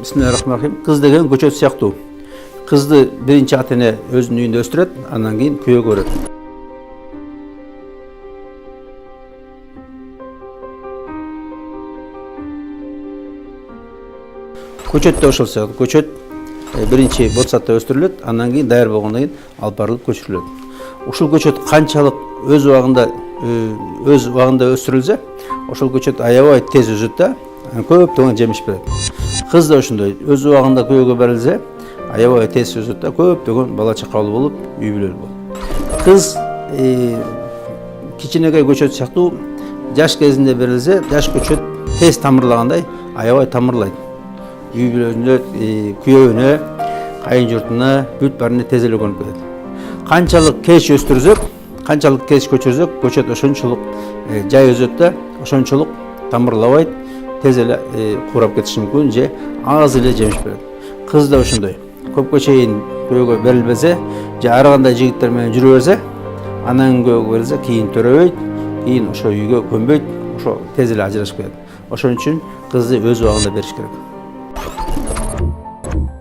Bismillahirrahmanirrahim. Kız деген көчөт сыяктуу. Kızды birinci ата эне өзүнүн үйүндө өстүрөт, андан кийин күйөө көрөт. Көчөт да ошол сыяктуу. Көчөт биринчи ботсатта өстүрүлөт, андан кийин даяр болгондон кийин алып барылып көчүрүлөт. Ушул көчөт канчалык өз убагында өстүрүлсө, ошол көчөт аябай тез өсөт да, көптөгөн жемиш берет. Кыз да ошондой, өз убагында күйөөгө берилсе, аябай тез өсөт да, көптөгөн бала чакалуу болуп, үй бүлөлүү болот. Кыз кичинекей көчөт сыяктуу жаш кезинде берилсе, жаш көчөт тез тамырлагандай аябай тамырлайт. Үй бүлөсүндө күйөөөнө, кайын журтуна, бүт баарына тез эле көнүп кетет. Канчалык кеч өстүрсөк, канчалык кеч көчүрсөк, көчөт ошончолук жай өсөт да, ошончолук тамырлабайт, тез эле курап кетиши мүмкүн же аз эле жемиш берет. Кыз да ошондой. Көпкө чейин күйөөгө берилбесе, же ар кандай жигиттер менен жүрө берсе, анан күйөөгө берилсе, кийин төрөбөйт, кийин ошо үйгө көнбөйт, ошо тез эле ажырашып кетет. Ошон үчүн кызды өз убагында бериш керек.